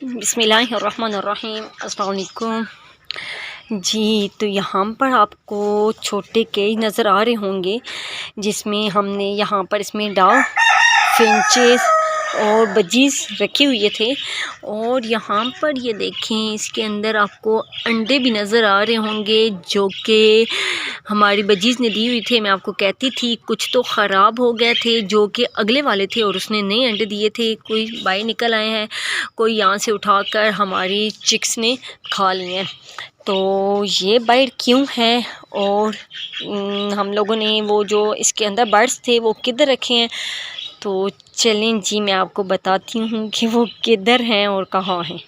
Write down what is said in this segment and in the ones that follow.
बिस्मिल्लाहिर्रहमानिर्रहीम। अस्सलाम वालेकुम जी। तो यहाँ पर आपको छोटे केज नज़र आ रहे होंगे, जिसमें हमने यहाँ पर इसमें डव, फिंचेस और बजीज़ रखे हुए थे। और यहाँ पर ये देखें, इसके अंदर आपको अंडे भी नज़र आ रहे होंगे जो कि हमारी बजीज़ ने दी हुई थे। मैं आपको कहती थी कुछ तो ख़राब हो गए थे जो कि अगले वाले थे और उसने नए अंडे दिए थे। कोई बाहर निकल आए हैं, कोई यहाँ से उठाकर हमारी चिक्स ने खा लिए हैं। तो ये बाइट क्यों है और हम लोगों ने वो जो इसके अंदर बर्ड्स थे वो किधर रखे हैं, तो चलें जी मैं आपको बताती हूँ कि वो किधर हैं और कहाँ हैं।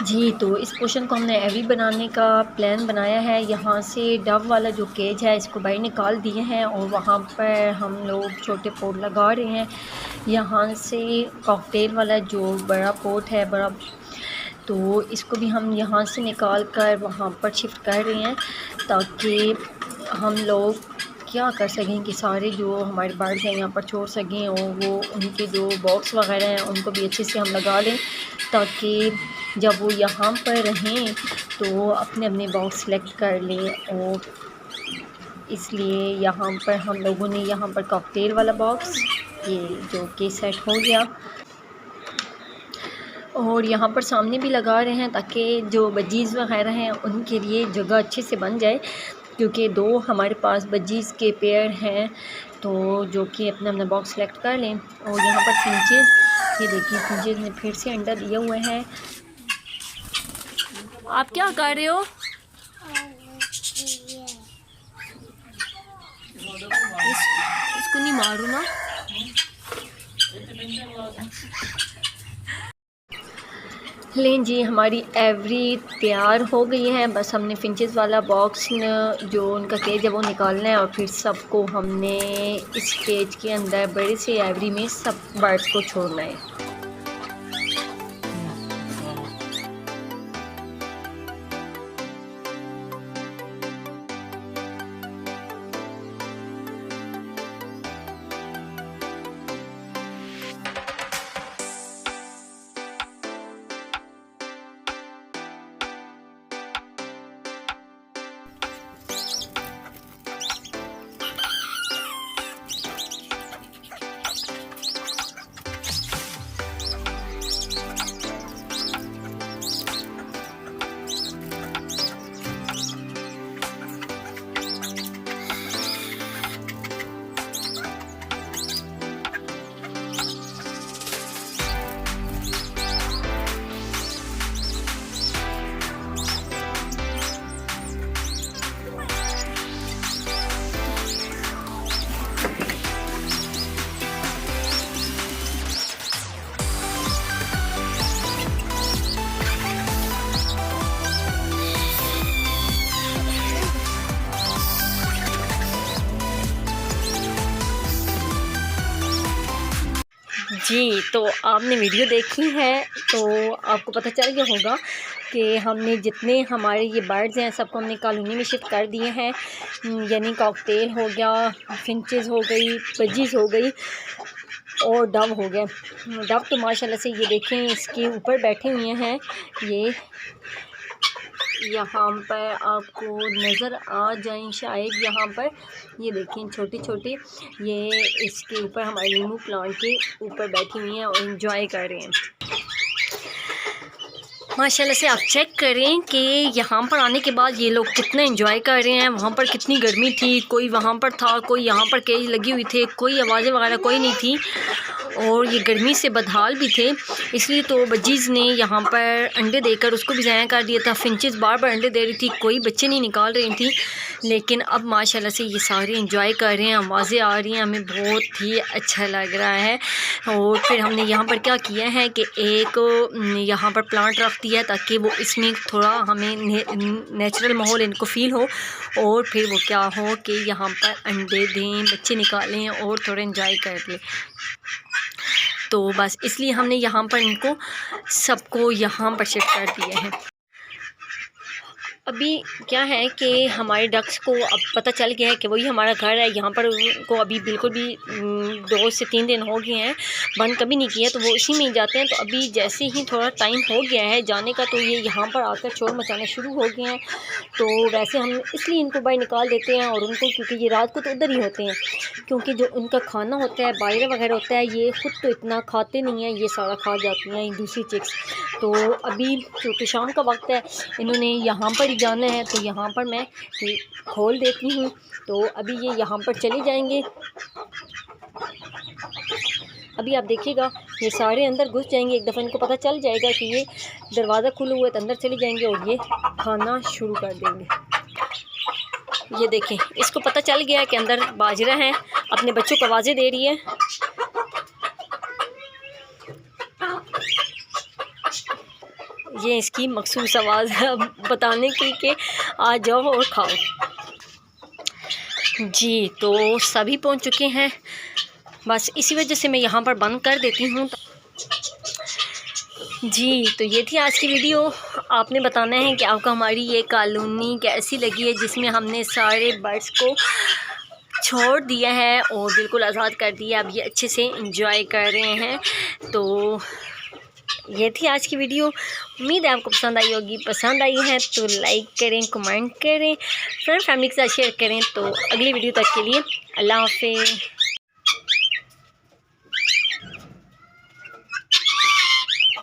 जी तो इस पोर्शन को हमने एवी बनाने का प्लान बनाया है। यहाँ से डव वाला जो केज है इसको बाहर निकाल दिए हैं और वहाँ पर हम लोग छोटे पोट लगा रहे हैं। यहाँ से कॉकटेल वाला जो बड़ा पोट है बड़ा, तो इसको भी हम यहाँ से निकाल कर वहाँ पर शिफ्ट कर रहे हैं ताकि हम लोग क्या कर सकें कि सारे जो हमारे बर्ड्स हैं यहाँ पर छोड़ सकें और वो उनके जो बॉक्स वगैरह हैं उनको भी अच्छे से हम लगा लें ताकि जब वो यहाँ पर रहें तो अपने अपने बॉक्स सेलेक्ट कर लें। और इसलिए यहाँ पर हम लोगों ने यहाँ पर कॉकटेल वाला बॉक्स ये जो कि सेट हो गया और यहाँ पर सामने भी लगा रहे हैं ताकि जो बजीज़ वगैरह हैं उनके लिए जगह अच्छे से बन जाए, क्योंकि दो हमारे पास बजीज़ के पेयर हैं तो जो कि अपना अपना बॉक्स सेलेक्ट कर लें। और यहाँ पर फिंचेस, ये देखिए फिंचेस ने फिर से अंडा दिया हुआ है। आप क्या कर रहे हो? इसको नहीं मारो ना। लें जी, हमारी एवरी तैयार हो गई है। बस हमने फिंचेस वाला बॉक्स जो उनका केज है वो निकालना है और फिर सबको हमने इस केज के अंदर बड़े से एवरी में सब बर्ड्स को छोड़ना है। जी तो आपने वीडियो देखी है तो आपको पता चल गया होगा कि हमने जितने हमारे ये बर्ड्स हैं सबको हमने कॉलोनी में शिफ्ट कर दिए हैं। यानी कॉकटेल हो गया, फिंचेस हो गई, बजीज़ हो गई और डव हो गया। डव तो माशाल्लाह से ये देखें इसके ऊपर बैठे हुए हैं। ये यहाँ पर आपको नज़र आ जाए शायद, यहाँ पर ये देखें छोटी छोटी, ये इसके ऊपर हमारे नींबू प्लांट के ऊपर बैठी हुई हैं और एंजॉय कर रहे हैं। माशाल्लाह से आप चेक करें कि यहाँ पर आने के बाद ये लोग कितना एंजॉय कर रहे हैं। वहाँ पर कितनी गर्मी थी, कोई वहाँ पर था, कोई यहाँ पर केज लगी हुई थे, कोई आवाज़ें वगैरह कोई नहीं थी और ये गर्मी से बदहाल भी थे। इसलिए तो बजीज़ ने यहाँ पर अंडे देकर उसको भी ज़ाया कर दिया था। फिंचेस बार बार अंडे दे रही थी, कोई बच्चे नहीं निकाल रही थी, लेकिन अब माशाल्लाह से ये सारे एंजॉय कर रहे हैं, आवाज़ें आ रही हैं, हमें बहुत ही अच्छा लग रहा है। और फिर हमने यहाँ पर क्या किया है कि एक यहाँ पर प्लांट रख दिया ताकि वो इसमें थोड़ा हमें नेचुरल माहौल इनको फ़ील हो और फिर वो क्या हो कि यहाँ पर अंडे दें, बच्चे निकालें और थोड़ा एंजॉय कर लें। तो बस इसलिए हमने यहाँ पर इनको सबको यहाँ पर शिफ्ट कर दिया है। अभी क्या है कि हमारे डक्स को अब पता चल गया है कि वही हमारा घर है। यहाँ पर उनको अभी बिल्कुल भी 2 से 3 दिन हो गए हैं, बंद कभी नहीं किया, तो वो इसी में ही जाते हैं। तो अभी जैसे ही थोड़ा टाइम हो गया है जाने का, तो ये यहाँ पर आकर शोर मचाना शुरू हो गए हैं। तो वैसे हम इसलिए इनको बाहर निकाल देते हैं, और उनको, क्योंकि ये रात को तो उधर ही होते हैं, क्योंकि जो उनका खाना होता है बाजरा वगैरह होता है, ये ख़ुद तो इतना खाते नहीं हैं, ये सारा खा जाती हैं दूसरी चिक्स। तो अभी क्योंकि शाम का वक्त है, इन्होंने यहाँ पर ही जाना है, तो यहाँ पर मैं खोल देती हूँ। तो अभी ये यहाँ पर चले जाएंगे। अभी आप देखिएगा ये सारे अंदर घुस जाएंगे। एक दफ़ा इनको पता चल जाएगा कि ये दरवाज़ा खुला हुआ है, तो अंदर चले जाएंगे और ये खाना शुरू कर देंगे। ये देखें, इसको पता चल गया है कि अंदर बाजरा है, अपने बच्चों को आवाज़ें दे रही है। ये इसकी मखसूस आवाज़ है बताने की कि आ जाओ और खाओ। जी, तो सभी पहुंच चुके हैं, बस इसी वजह से मैं यहाँ पर बंद कर देती हूँ। जी, तो ये थी आज की वीडियो। आपने बताना है कि आपको हमारी ये कॉलोनी कैसी लगी है, जिसमें हमने सारे बर्ड्स को छोड़ दिया है और बिल्कुल आज़ाद कर दिया। अब ये अच्छे से एंजॉय कर रहे हैं। तो ये थी आज की वीडियो। उम्मीद है आपको पसंद आई होगी। पसंद आई है तो लाइक करें, कमेंट करें, फ्रेंड फैमिली के साथ शेयर करें। तो अगली वीडियो तक के लिए अल्लाह हाफ़िज़।